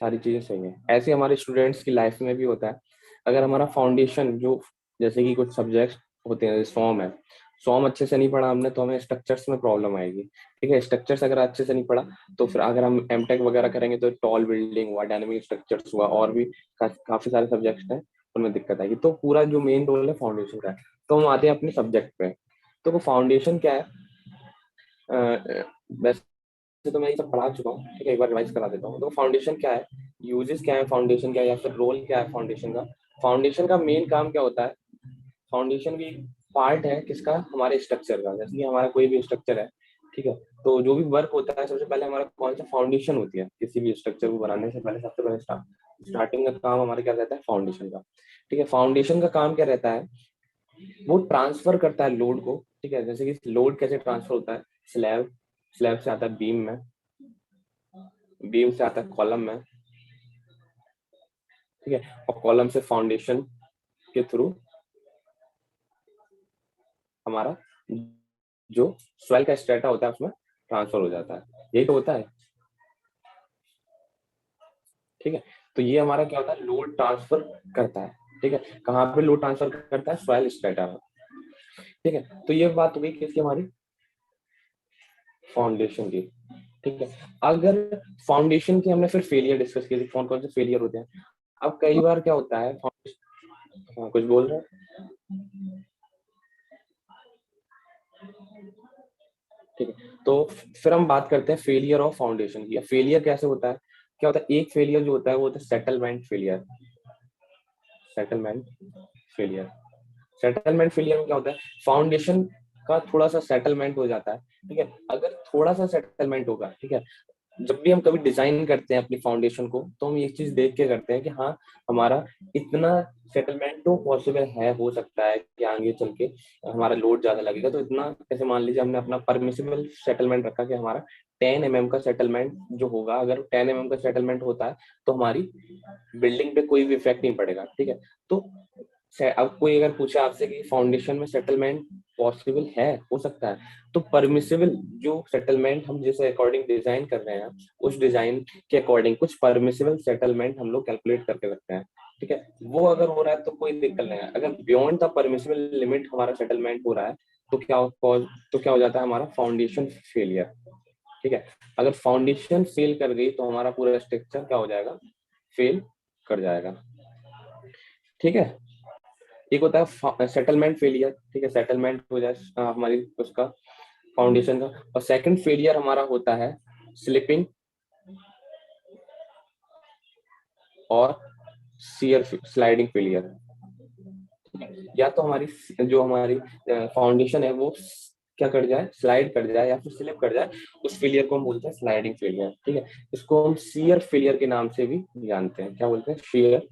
सारी चीजें सही है। ऐसे हमारे स्टूडेंट्स की लाइफ में भी होता है। अगर हमारा फाउंडेशन जो, जैसे कि कुछ सब्जेक्ट्स होते हैं, सॉम है, सॉम अच्छे से नहीं पढ़ा हमने तो हमें स्ट्रक्चर्स में प्रॉब्लम आएगी। ठीक है, स्ट्रक्चर्स अगर अच्छे से नहीं पढ़ा तो फिर अगर हम एमटेक वगैरह करेंगे तो टॉल बिल्डिंग हुआ, डायनामिक स्ट्रक्चर्स हुआ, और भी काफी सारे सब्जेक्ट्स हैं, उनमें दिक्कत आएगी। तो पूरा जो मेन रोल है फाउंडेशन का है। तो हम आते हैं अपने सब्जेक्ट पे। तो वो फाउंडेशन क्या है, वैसे तो मैं ये सब पढ़ा चुका हूँ, ठीक है, एक बार रिवाइज करा देता हूँ। तो फाउंडेशन क्या है, यूजेस क्या है फाउंडेशन क्या है, या फिर रोल क्या है फाउंडेशन का। फाउंडेशन का मेन काम क्या होता है, फाउंडेशन भी पार्ट है किसका, हमारे स्ट्रक्चर का। जैसे कि हमारा कोई भी स्ट्रक्चर है, ठीक है, तो जो भी वर्क होता है सबसे पहले हमारा कौन सा फाउंडेशन होती है, किसी भी स्ट्रक्चर को बनाने से पहले सबसे पहले स्टार्टिंग का काम हमारा क्या रहता है, फाउंडेशन का। ठीक है, फाउंडेशन का काम क्या रहता है, वो ट्रांसफर करता है लोड को। ठीक है, जैसे कि लोड कैसे ट्रांसफर होता है, स्लैब, स्लैब से आता है बीम में, बीम से आता है कॉलम में, ठीक है, और कॉलम से फाउंडेशन के थ्रू हमारा जो सॉइल का स्ट्रेटा होता है उसमें ट्रांसफर हो जाता है। यही तो होता है। ठीक है, तो ये हमारा क्या होता है, लोड ट्रांसफर करता है। ठीक है, कहाँ पे लोड ट्रांसफर करता है, सॉइल स्ट्रेटा में। ठीक है, तो ये बात हो गई किसकी, हमारी फाउंडेशन की। ठीक है, अगर फाउंडेशन की हमने फिर फेलियर डिस्कस की, कौन कौन से फेलियर होते हैं। अब कई बार क्या होता है, हाँ, कुछ बोल रहे हैं। ठीक है, तो फिर हम बात करते हैं फेलियर ऑफ फाउंडेशन की। फेलियर कैसे होता है, क्या होता है, एक फेलियर जो होता है वो होता है settlement failure. Settlement failure, settlement failure में क्या होता है, फाउंडेशन का थोड़ा सा सेटलमेंट हो जाता है। ठीक है, अगर थोड़ा सा सेटलमेंट होगा, ठीक है, जब भी हम कभी डिजाइन करते हैं अपनी फाउंडेशन को तो हम ये चीज देख के करते हैं कि हाँ, हमारा इतना सेटलमेंट तो पॉसिबल है, हो सकता है कि आगे चल के हमारा लोड ज्यादा लगेगा, तो इतना, जैसे मान लीजिए हमने अपना परमिसिबल सेटलमेंट रखा कि हमारा 10 mm का सेटलमेंट जो होगा, अगर 10 mm का सेटलमेंट होता है तो हमारी बिल्डिंग पे कोई भी इफेक्ट नहीं पड़ेगा। ठीक है, तो अब कोई अगर पूछे आपसे कि फाउंडेशन में सेटलमेंट पॉसिबल है, हो सकता है, तो परमिसिबल जो सेटलमेंट हम जिस अकॉर्डिंग डिजाइन कर रहे हैं, उस डिजाइन के अकॉर्डिंग कुछ परमिसिबल सेटलमेंट हम लोग कैलकुलेट करके रखते हैं। ठीक है, वो अगर हो रहा है तो कोई दिक्कत नहीं है। अगर बियॉन्ड द परमिसिबल लिमिट हमारा सेटलमेंट हो रहा है तो क्या हो जाता है, हमारा फाउंडेशन फेलियर। ठीक है, अगर फाउंडेशन फेल कर गई तो हमारा पूरा स्ट्रक्चर क्या हो जाएगा, फेल कर जाएगा। ठीक है, एक होता है सेटलमेंट फेलियर। ठीक है, सेटलमेंट हो जाए हमारी उसका फाउंडेशन का। और सेकंड फेलियर हमारा होता है स्लिपिंग और शियर स्लाइडिंग फेलियर। या तो हमारी जो हमारी फाउंडेशन है वो क्या कर जाए, स्लाइड कर जाए या फिर स्लिप कर जाए, उस फेलियर को हम बोलते हैं स्लाइडिंग फेलियर। ठीक है, इसको हम शियर फेलियर के नाम से भी जानते हैं। क्या बोलते हैं, शियर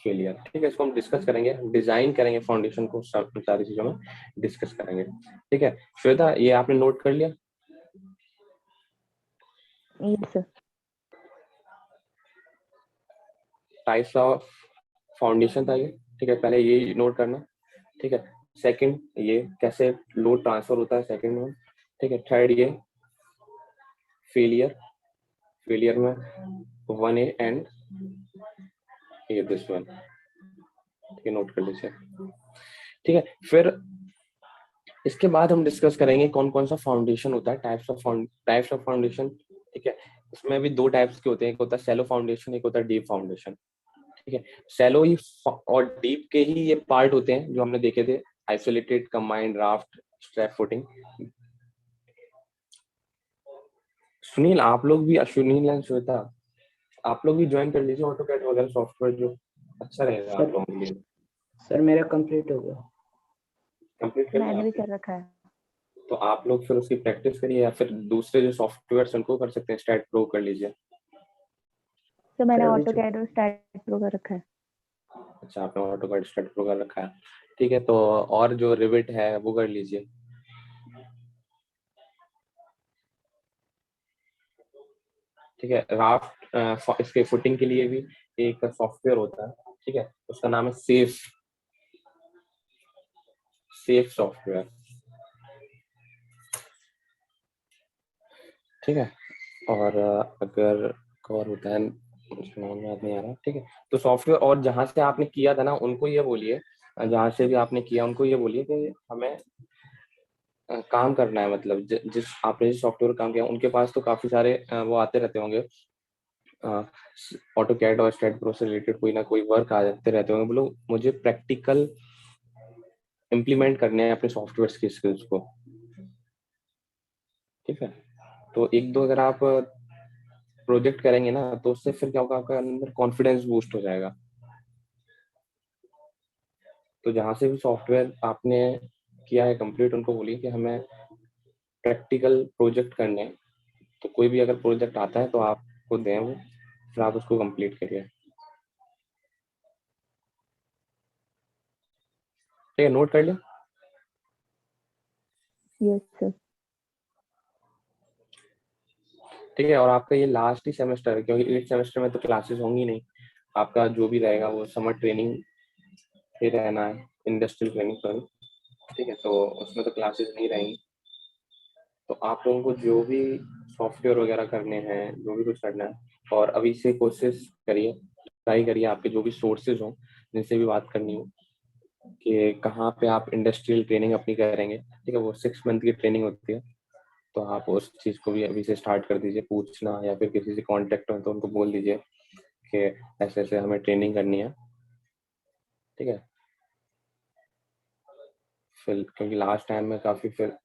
फेलियर। ठीक है, इसको हम डिस्कस करेंगे, डिजाइन करेंगे फाउंडेशन को, सारी चीजों में डिस्कस करेंगे। ठीक है, श्वेता ये आपने नोट कर लिया। Yes sir. Types of foundation था ये। ठीक है, पहले ये नोट करना। ठीक है, सेकंड ये कैसे लोड ट्रांसफर होता है, सेकंड में। ठीक है, थर्ड ये फेलियर, फेलियर में 1A एंड ये दिस वन। ठीक है, नोट कर लीजिए। ठीक है, फिर इसके बाद हम डिस्कस करेंगे कौन कौन सा फाउंडेशन होता है, टाइप्स ऑफ फाउंडेशन। ठीक है, इसमें भी दो टाइप्स के होते हैं, एक होता है सैलो फाउंडेशन, एक होता है डीप फाउंडेशन। ठीक है, सैलो ही और डीप के ही ये पार्ट होते हैं जो हमने देखे थे, isolated, combined, raft, strap footing. Sunil आप लोग भी, सुनील एंड श्वेता आप लोग भी ज्वाइन कर लीजिए ऑटोकैड वगैरह सॉफ्टवेयर, जो अच्छा रहेगा आप लोगों के लिए। सर मेरा कंप्लीट हो गया। कंप्लीट कर मैंने लिया भी आपने? कर रखा है। तो आप लोग फिर उसकी प्रैक्टिस करिए, या फिर दूसरे जो सॉफ्टवेयर उनको कर सकते हैं, स्टैट प्रो कर लीजिए। तो मैंने सर अभी ऑटोकैड और स्टैट प्रो कर रखा है। अच्छा, आपने ऑटोकैड स्टैट प्रो कर रखा है। ठीक है, तो और जो रिविट है वो कर लीजिए। ठीक है, राफ्ट इसके फुटिंग के लिए भी एक सॉफ्टवेयर होता है। ठीक है, उसका नाम है सेफ, सेफ सॉफ्टवेयर। ठीक है, और अगर और होता है मुझे नाम याद नहीं आ रहा, ठीक है। तो सॉफ्टवेयर, और जहाँ से आपने किया था ना उनको ये बोलिए, जहाँ से भी आपने किया उनको ये बोलिए कि हमें काम करना है, मतलब जिस आपने जिस सॉफ्टवेयर काम किया उनके पास तो काफी सारे वो आते रहते होंगे, ऑटो कैड और स्टेट प्रो से रिलेटेड कोई ना कोई वर्क आ जाते रहते होंगे, बोलो मुझे प्रैक्टिकल इम्प्लीमेंट करने हैं अपने सॉफ्टवेयर की स्किल्स को, ठीक है। तो एक दो अगर आप प्रोजेक्ट करेंगे ना तो उससे फिर क्या होगा, आपका अंदर कॉन्फिडेंस बूस्ट हो जाएगा। तो जहाँ से भी सॉफ्टवेयर आपने किया है कंप्लीट, उनको बोलिए कि हमें प्रैक्टिकल प्रोजेक्ट करने हैं, तो कोई भी अगर प्रोजेक्ट आता है तो आपको दें वो, फिर आप उसको कंप्लीट करिए, ठीक है। नोट कर लिया? Yes sir. ठीक है। और आपका ये लास्ट ही सेमेस्टर है, क्योंकि 8 सेमेस्टर में तो क्लासेस होंगी नहीं, आपका जो भी रहेगा वो समर ट्रेनिंग ही रहना है, इंडस्ट्रियल ट्रेनिंग, सॉरी, ठीक है। तो उसमें तो क्लासेस नहीं रहेंगी। तो आप लोगों को जो भी सॉफ्टवेयर वगैरह करने हैं, जो भी कुछ करना है, और अभी से कोशिश करिए, ट्राई करिए, आपके जो भी सोर्सेज हों जिनसे भी बात करनी हो, कि कहाँ पे आप इंडस्ट्रियल ट्रेनिंग अपनी करेंगे, ठीक है। वो 6 मंथ की ट्रेनिंग होती है, तो आप उस चीज़ को भी अभी से स्टार्ट कर दीजिए पूछना, या फिर किसी से कांटेक्ट हो तो उनको बोल दीजिए कि ऐसे ऐसे हमें ट्रेनिंग करनी है, ठीक है। फिर क्योंकि लास्ट टाइम में काफ़ी फिर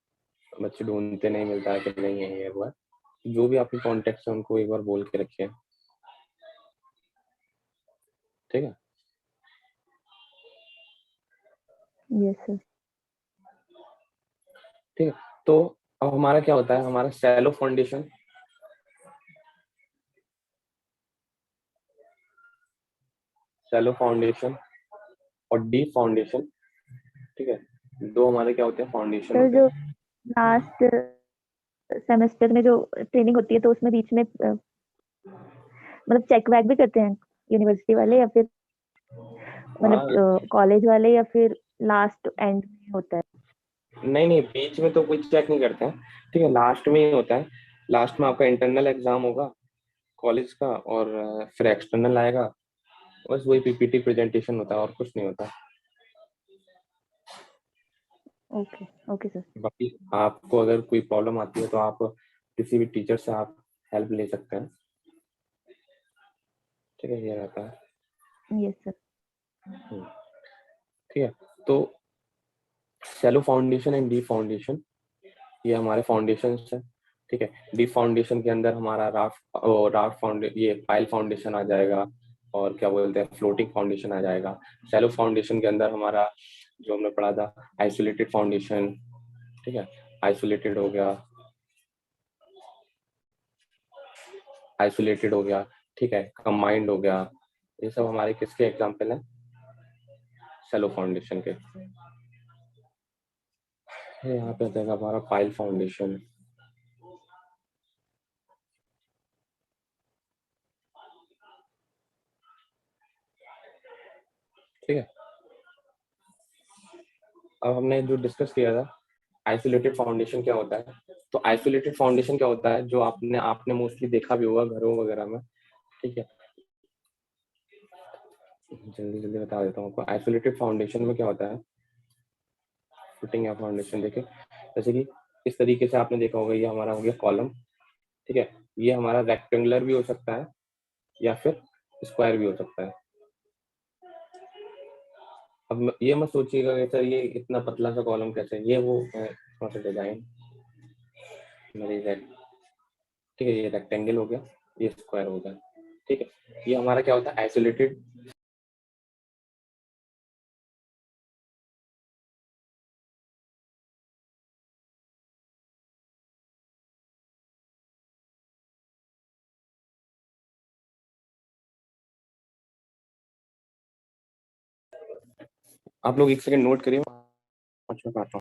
बच्चे ढूंढते नहीं मिलता है कि नहीं है ये वो है, जो भी आपके कॉन्टेक्ट है उनको एक बार बोल के रखिए, ठीक है। Yes sir. ठीक है। तो अब हमारा क्या होता है, हमारा सैलो फाउंडेशन, सैलो फाउंडेशन और डीप फाउंडेशन, ठीक है। दो हमारे क्या होते हैं, फाउंडेशन सर होते जो हैं। लास्ट सेमेस्टर में जो ट्रेनिंग होती है तो उसमें बीच में मतलब चेक वैक भी करते हैं यूनिवर्सिटी वाले, या फिर हाँ, मतलब कॉलेज वाले, या फिर लास्ट एंड में होता है? नहीं नहीं, बीच में तो कोई चेक नहीं करते हैं, ठीक है। लास्ट में ही होता है, लास्ट में आपका इंटरनल एग्जाम होगा कॉलेज का, और फिर एक्सटर्नल आएगा, बस वही पीपीटी प्रेजेंटेशन होता है, और कुछ नहीं होता। Okay okay sir. बाकी आपको अगर कोई प्रॉब्लम आती है तो आप किसी भी टीचर से आप हेल्प ले सकते हैं, ठीक है, ये रहता है। Yes sir. हम्म, ठीक है। तो shallow foundation and deep foundation, ये हमारे फाउंडेशन है, ठीक है। डीप फाउंडेशन के अंदर हमारा राफ्ट फाउंडे ये पाइल फाउंडेशन आ जाएगा, और क्या बोलते हैं, फ्लोटिंग फाउंडेशन आ जाएगा। शैलो फाउंडेशन के अंदर हमारा जो हमने पढ़ा था, आइसोलेटेड फाउंडेशन, ठीक है, आइसोलेटेड हो गया, आइसोलेटेड हो गया, ठीक है, कंबाइंड हो गया। ये सब हमारे किसके एग्जाम्पल हैं, शैलो फाउंडेशन के। यहाँ पे आता है हमारा पाइल फाउंडेशन, ठीक है। अब हमने जो डिस्कस किया था, आइसोलेटेड फाउंडेशन क्या होता है, तो आइसोलेटेड फाउंडेशन क्या होता है, जो आपने आपने मोस्टली देखा भी होगा घरों वगैरह में, ठीक है। जल्दी जल्दी बता देता हूँ आपको, आइसोलेटेड फाउंडेशन में क्या होता है, फुटिंग या फाउंडेशन देखिए, जैसे कि इस तरीके से आपने देखा होगा, ये हमारा हो गया कॉलम, ठीक है। ये हमारा रेक्टेंगुलर भी हो सकता है या फिर स्क्वायर भी हो सकता है। अब ये मत सोचिएगा कि सर ये इतना पतला सा कॉलम कैसे है, ये वो है थोड़ा सा डिजाइन मेरी, ठीक है। ये रेक्टेंगल हो गया, ये स्क्वायर हो गया, ठीक है। ये हमारा क्या होता है, आइसोलेटेड आप लोग एक सेकंड नोट करिए, पाँच में आता हूँ।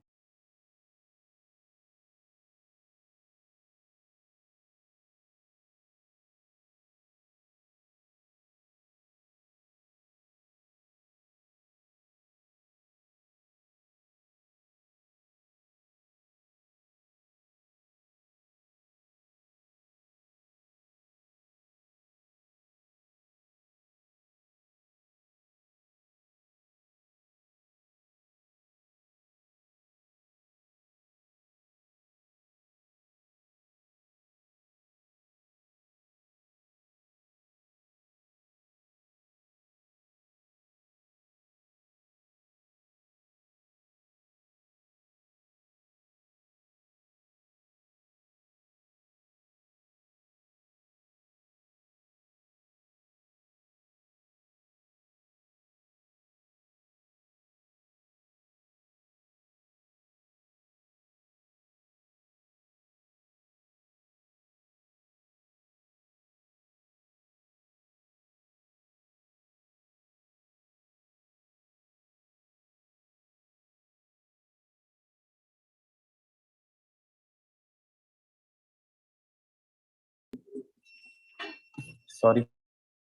Sorry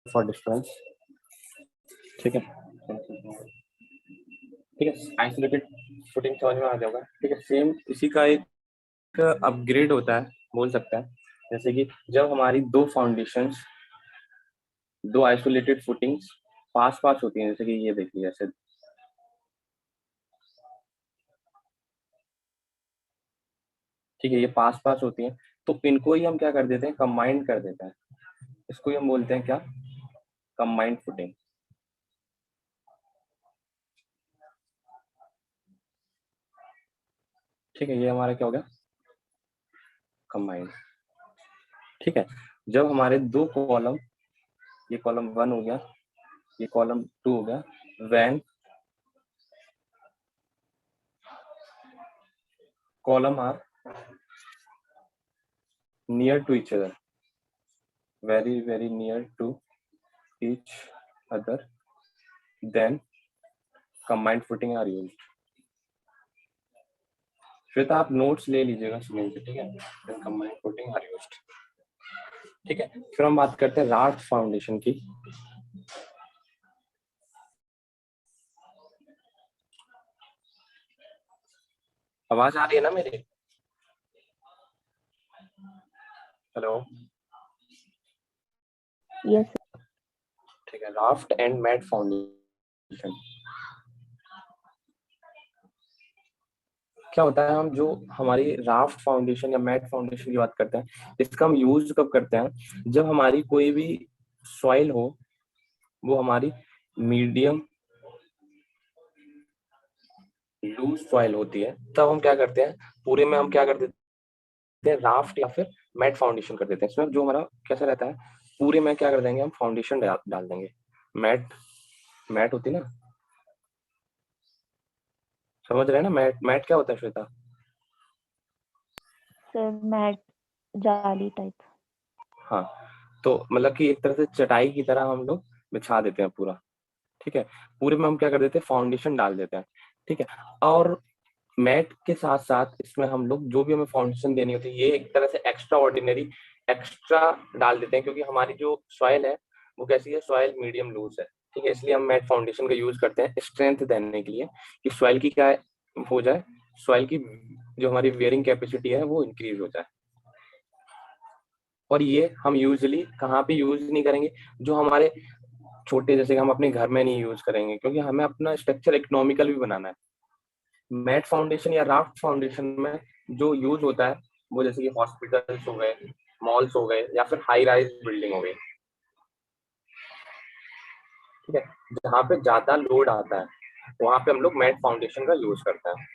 for disturbance. ठीक है, ठीक है, आइसोलेटेड फुटिंग समझ में आ जाएगा। ठीक है, सेम इसी का एक अपग्रेड होता है बोल सकता है, जैसे कि जब हमारी दो आइसोलेटेड फुटिंग्स पास पास होती हैं, जैसे कि ये देखिए ऐसे, ठीक है, ये पास पास होती हैं, तो इनको ही हम क्या कर देते हैं, कंबाइंड कर देते हैं। इसको ही हम बोलते हैं क्या, कंबाइंड फुटिंग। ठीक है, ये हमारा क्या हो गया, कंबाइंड। ठीक है, जब हमारे दो कॉलम, ये कॉलम 1 हो गया, ये कॉलम 2 हो गया, when column are near to each other, very very near to each other, then combined footing are used। Shweta आप नोट्स ले लीजिएगा सुनील से, ठीक है, then combined footing are used। ठीक है, फिर हम बात करते हैं राफ्ट फाउंडेशन की। आवाज आ रही है ना मेरी? हेलो, यस ठीक है, राफ्ट एंड मैट फाउंडेशन क्या होता है, हम जो हमारी राफ्ट फाउंडेशन या मैट फाउंडेशन की बात करते हैं, इसका हम यूज कब करते हैं, जब हमारी कोई भी सॉइल हो, वो हमारी मीडियम लूज सॉइल होती है, तब हम क्या करते हैं, पूरे में हम क्या कर देते हैं, राफ्ट या फिर मैट फाउंडेशन कर देते हैं। इसमें जो हमारा कैसा रहता है, पूरे में क्या कर देंगे, हम फाउंडेशन डाल देंगे। मैट मैट होती है ना, समझ रहे हैं ना, मैट मैट क्या होता है श्वेता? सर, मैट जाली टाइप। हाँ, तो मतलब कि एक तरह से चटाई की तरह हम लोग बिछा देते हैं पूरा। ठीक है, पूरे में हम क्या कर देते हैं, फाउंडेशन डाल देते हैं। ठीक है, और मैट के साथ साथ इसमें हम लोग जो भी हमें फाउंडेशन देनी होती है, ये एक तरह से एक्स्ट्रा ऑर्डिनरी एक्स्ट्रा डाल देते हैं, क्योंकि हमारी जो सॉइल है वो कैसी है, सॉइल मीडियम लूज है। ठीक है, इसलिए हम मैट फाउंडेशन का यूज करते हैं स्ट्रेंथ देने के लिए, कि सॉइल की क्या हो जाए, सॉइल की जो हमारी वेयरिंग कैपेसिटी है वो इंक्रीज हो जाए। और ये हम यूजली कहाँ पे यूज नहीं करेंगे, जो हमारे छोटे, जैसे हम अपने घर में नहीं यूज करेंगे, क्योंकि हमें अपना स्ट्रक्चर इकोनॉमिकल भी बनाना है। मैट फाउंडेशन या राफ्ट फाउंडेशन में जो यूज होता है, वो जैसे कि हॉस्पिटल्स हो गए, मॉल्स हो गए, या फिर हाई राइज बिल्डिंग हो गई। ठीक है, जहाँ पे ज्यादा लोड आता है, वहां पे हम लोग मैट फाउंडेशन का यूज करते हैं।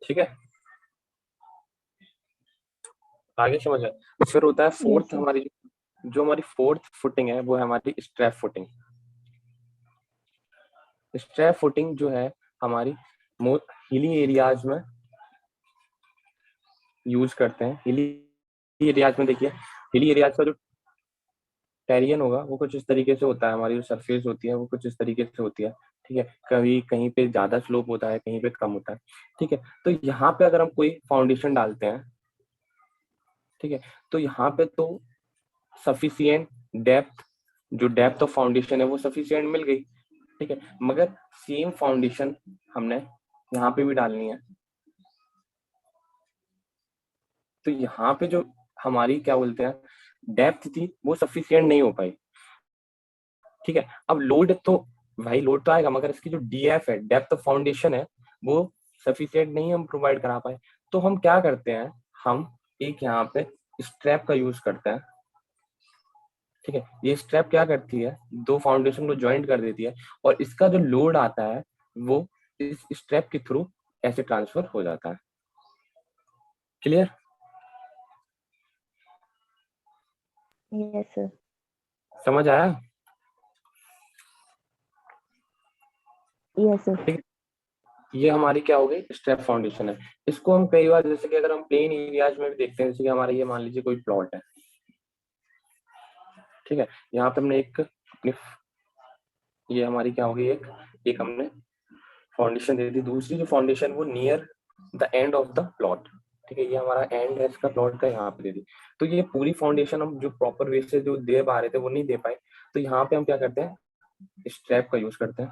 ठीक है, आगे समझ है। फिर होता है यस फोर्थ, सर। हमारी जो हमारी फोर्थ फुटिंग है, वो है हमारी स्ट्रैप फुटिंग। स्ट्रैप फुटिंग जो है हमारी हिली एरियाज में यूज करते हैं। हिली एरियाज में देखिए, हिली एरियाज का जो टेरियन होगा वो कुछ इस तरीके से होता है, हमारी जो सरफेस होती है वो कुछ इस तरीके से होती है। ठीक है, कभी कहीं पे ज्यादा स्लोप होता है, कहीं पे कम होता है। ठीक है, तो यहाँ पे अगर हम कोई फाउंडेशन डालते हैं, ठीक है, तो यहाँ पे तो सफिशियंट डेप्थ, जो डेप्थ ऑफ फाउंडेशन है वो सफिशियंट मिल गई। ठीक है, मगर सेम फाउंडेशन हमने यहाँ पे भी डालनी है, तो यहाँ पे जो हमारी क्या बोलते हैं डेप्थ थी, वो सफिशियंट नहीं हो पाई। ठीक है, अब लोड तो भाई लोड तो आएगा, मगर इसकी जो डीएफ है, डेप्थ ऑफ फाउंडेशन है, वो सफिशियंट नहीं हम प्रोवाइड करा पाए। तो हम क्या करते हैं, हम एक यहाँ पे स्ट्रैप का यूज करते हैं। ठीक है, ये स्ट्रैप क्या करती है, दो फाउंडेशन को ज्वाइंट कर देती है, और इसका जो लोड आता है वो इस स्ट्रैप के थ्रू ऐसे ट्रांसफर हो जाता है। क्लियर? Yes sir. समझ आया? Yes sir. ठीक है, ये हमारी क्या हो गई, स्ट्रैप फाउंडेशन है। इसको हम कई बार, जैसे कि अगर हम प्लेन एरियाज में भी देखते हैं, जैसे कि हमारे ये मान लीजिए कोई प्लॉट है। ठीक है, यहाँ पे हमने एक अपनी, ये हमारी क्या होगी, एक एक हमने फाउंडेशन दे दी, दूसरी जो फाउंडेशन वो near the end of the plot. ठीक है, ये हमारा एंड है इसका प्लॉट का, यहाँ पे दे दी। तो ये पूरी फाउंडेशन हम जो प्रॉपर वे से जो दे पा रहे थे वो नहीं दे पाए, तो यहाँ पे हम क्या करते हैं, स्ट्रैप का यूज करते हैं।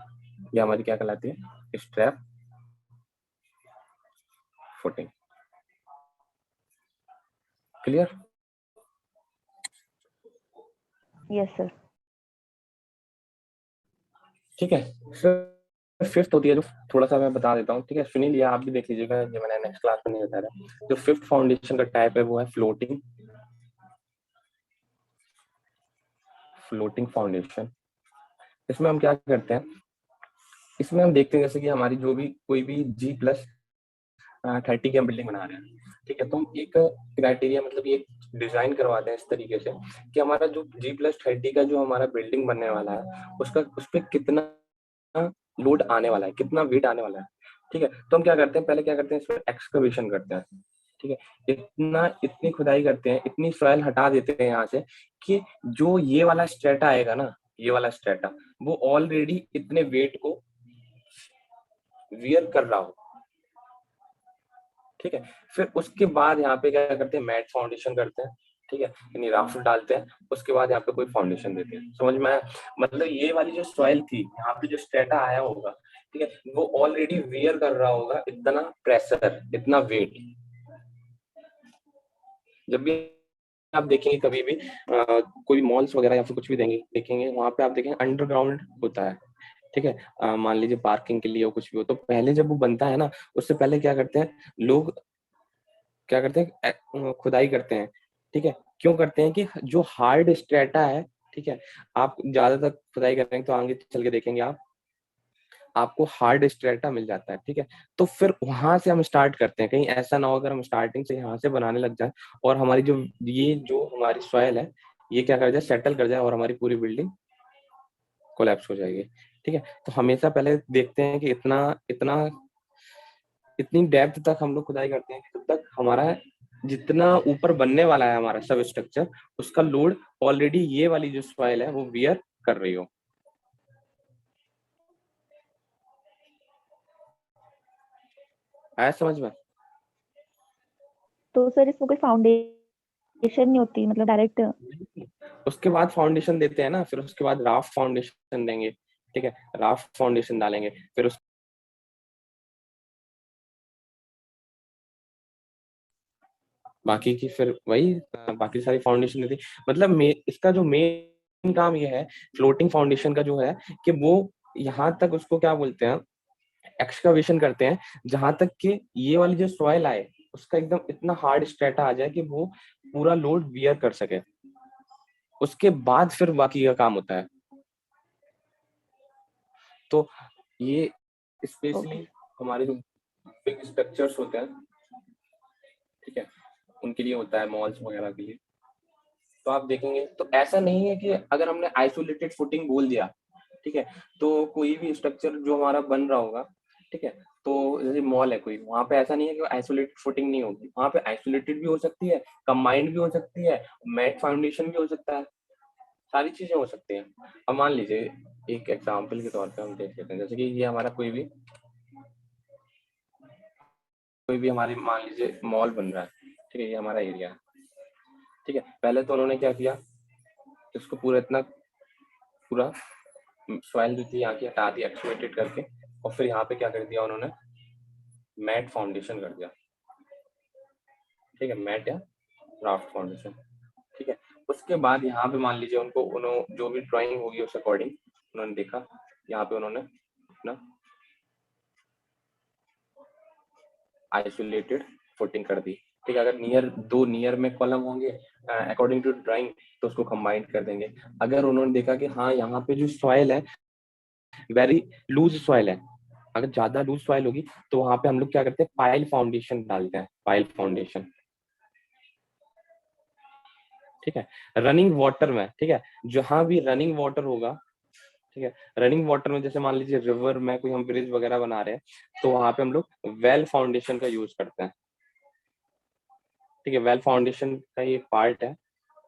ये हमारी क्या कहलाती है, strap footing. Clear? Yes sir. ठीक है सर। फिफ्थ होती है जो, थोड़ा सा मैं बता देता हूँ, ठीक है, सुनी लिया, आप भी देख लीजिएगा, जो मैंने नेक्स्ट क्लास में नहीं बताया। जो फिफ्थ फाउंडेशन का टाइप है वो है फ्लोटिंग, फ्लोटिंग फाउंडेशन। इसमें हम क्या करते हैं, इसमें हम देखते हैं जैसे कि हमारी जो भी कोई भी G+30 की हम बिल्डिंग बना रहे हैं, ठीक है, तो हम एक क्राइटेरिया, मतलब ये डिजाइन करवाते हैं इस तरीके से कि हमारा जो G+30 का जो हमारा बिल्डिंग बनने वाला है उसका, उस पर कितना लोड आने वाला है, कितना वेट आने वाला है। ठीक है, तो हम क्या करते हैं, पहले क्या करते हैं, इसमें एक्सकवेशन करते हैं। ठीक है, इतनी खुदाई करते हैं, इतनी सॉइल हटा देते हैं यहाँ से कि जो ये वाला स्ट्रेटा आएगा ना, ये वाला स्ट्रेटा वो ऑलरेडी इतने वेट को वियर कर रहा हो। ठीक है, फिर उसके बाद यहाँ पे क्या करते हैं, मैट फाउंडेशन करते हैं। ठीक है, यानी राफ्ट डालते हैं, उसके बाद यहाँ पे कोई फाउंडेशन देते हैं। समझ में आया? मतलब ये वाली जो सॉइल थी, यहाँ पे जो स्ट्रेटा आया होगा, ठीक है, वो ऑलरेडी वियर कर रहा होगा इतना प्रेशर, इतना वेट। जब भी आप देखेंगे कभी भी कोई मॉल्स वगैरह या फिर कुछ भी देखेंगे, वहां पे आप देखेंगे अंडरग्राउंड होता है। ठीक है, मान लीजिए पार्किंग के लिए हो, कुछ भी हो, तो पहले जब वो बनता है ना, उससे पहले क्या करते हैं लोग, क्या करते हैं, खुदाई करते हैं। ठीक है, क्यों करते हैं कि जो हार्ड स्ट्रेटा है, ठीक है, आप ज्यादातर खुदाई करेंगे तो आगे चल के देखेंगे आप, आपको हार्ड स्ट्रेटा मिल जाता है। ठीक है, तो फिर वहां से हम स्टार्ट करते हैं, कहीं ऐसा ना हो अगर हम स्टार्टिंग से यहाँ से बनाने लग जाए और हमारी जो, ये जो हमारी सॉइल है ये क्या कर जाए, सेटल कर जाए और हमारी पूरी बिल्डिंग कोलैप्स हो जाएगी। ठीक है, तो हमेशा पहले देखते हैं कि इतना इतना इतनी डेप्थ तक हम लोग खुदाई करते हैं कि तब तक हमारा जितना ऊपर बनने वाला है हमारा सब स्ट्रक्चर, उसका लोड ऑलरेडी ये वाली जो सॉइल है वो वियर कर रही हो। आया समझ में? तो सर इसमें कोई फाउंडेशन नहीं होती, मतलब डायरेक्ट? उसके बाद फाउंडेशन देते हैं ना, फिर उसके बाद राफ्ट फाउंडेशन देंगे। ठीक है, राफ्ट फाउंडेशन डालेंगे, फिर उस बाकी की फिर वही बाकी सारी फाउंडेशन देती। मतलब इसका जो मेन काम ये है फ्लोटिंग फाउंडेशन का जो है, कि वो यहाँ तक उसको क्या बोलते हैं, एक्सकवेशन करते हैं, जहां तक कि ये वाली जो सॉइल आए उसका एकदम इतना हार्ड स्ट्रेटा आ जाए कि वो पूरा लोड बियर कर सके। उसके बाद फिर बाकी का काम होता है। तो ये ओके। स्पेशली हमारे जो बिग स्ट्रक्चर्स होते हैं, ठीक है, उनके लिए होता है, मॉल्स वगैरह के लिए। तो आप देखेंगे तो ऐसा नहीं है कि अगर हमने आइसोलेटेड फुटिंग बोल दिया, ठीक है, तो कोई भी स्ट्रक्चर जो हमारा बन रहा होगा, ठीक है, तो जैसे मॉल है कोई, वहां पे ऐसा नहीं है कि आइसोलेटेड फुटिंग नहीं होगी, वहां पे आइसोलेटेड भी हो सकती है, कंबाइंड भी हो सकती है, मैट फाउंडेशन भी हो सकता है, सारी चीजें हो सकती हैं। अब मान लीजिए एक एग्जांपल के तौर पे हम देख लेते हैं, जैसे कि ये हमारा कोई भी हमारी मान लीजिए मॉल बन रहा है, ठीक है, ये हमारा एरिया है। ठीक है, पहले तो उन्होंने क्या किया, इसको पूरा इतना पूरा सॉइल जो थी यहाँ की हटा दी एक्सकेवेटेड करके, और फिर यहाँ पे क्या कर दिया उन्होंने, मैट फाउंडेशन कर दिया। ठीक है, मैट या राफ्ट फाउंडेशन। ठीक है, उसके बाद यहाँ पे मान लीजिए उनको, उन्होंने जो भी ड्राइंग होगी उस अकॉर्डिंग उन्होंने देखा, यहाँ पे उन्होंने अपना आइसोलेटेड फुटिंग कर दी। ठीक है, अगर नियर में कॉलम होंगे अकॉर्डिंग टू ड्राइंग, तो उसको कंबाइन कर देंगे। अगर उन्होंने देखा कि हाँ यहाँ पे जो सॉइल है वेरी लूज सॉइल है, अगर ज्यादा लूज सॉइल होगी, तो वहां पे हम लोग क्या करते हैं, पाइल फाउंडेशन डालते हैं, पाइल फाउंडेशन। ठीक है, रनिंग वाटर में, ठीक है, जहां भी रनिंग वाटर होगा, ठीक है, रनिंग वाटर में जैसे मान लीजिए रिवर में कोई हम ब्रिज वगैरह बना रहे हैं, तो वहां पे हम लोग वेल फाउंडेशन का यूज करते हैं। ठीक है, वेल फाउंडेशन का ये पार्ट है,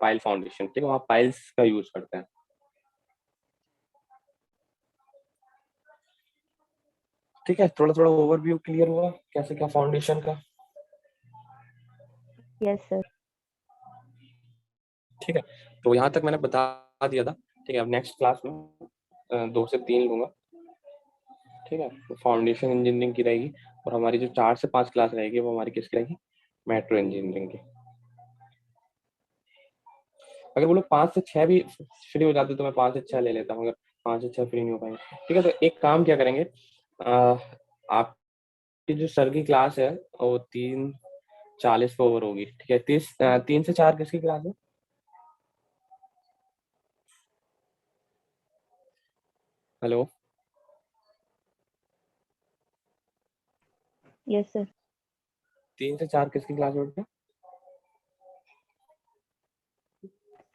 पाइल फाउंडेशन। ठीक है, वहाँ पाइल्स का यूज करते हैं। ठीक है, थोड़ा थोड़ा ओवरव्यू क्लियर हुआ कैसे क्या फाउंडेशन का। Yes sir. ठीक है, तो यहाँ तक मैंने बता दिया था। ठीक है, अब नेक्स्ट क्लास में 2 से 3 लूंगा। ठीक है, तो फाउंडेशन इंजीनियरिंग की रहेगी, और हमारी जो 4 से 5 क्लास रहेगी वो हमारी किसकी रहेगी, मेट्रो इंजीनियरिंग की। अगर वो लोग 5 से 6 भी फ्री हो जाते तो मैं 5 से 6 ले लेता हूँ, अगर 5 से 6 फ्री नहीं हो पाएंगे। ठीक है, तो एक काम क्या करेंगे, आपकी जो सर की क्लास है वो 3:40 पे ओवर होगी। ठीक है, 3 से 4 किसकी क्लास है? Hello, yes sir. 3 से 4 किसकी क्लास है?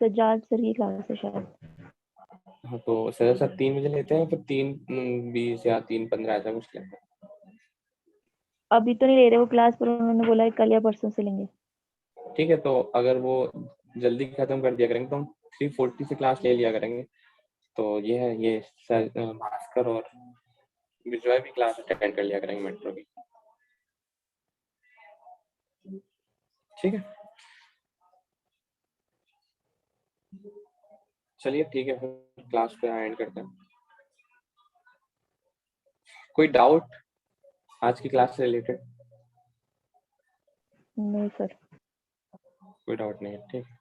सज्जाद सर की क्लास है शायद। हाँ, तो सर 3 बजे लेते हैं, फिर 3:20 या 3:15 ऐसा कुछ लेते हैं। अभी तो नहीं ले रहे वो क्लास, पर उन्होंने बोला है कल या परसों से लेंगे। ठीक है, तो अगर वो जल्दी खत्म कर दिया करेंगे तो हम 3:40 से क्लास ले लिया करेंगे। तो ये है, ये सर भास्कर और विजय भी क्लास अटेंड कर लिया करेंगे मेट्रो की। ठीक है, चलिए ठीक है, फिर क्लास पे एंड करते हैं। कोई डाउट आज की क्लास से रिलेटेड? नहीं सर। कोई डाउट नहीं है, ठीक है।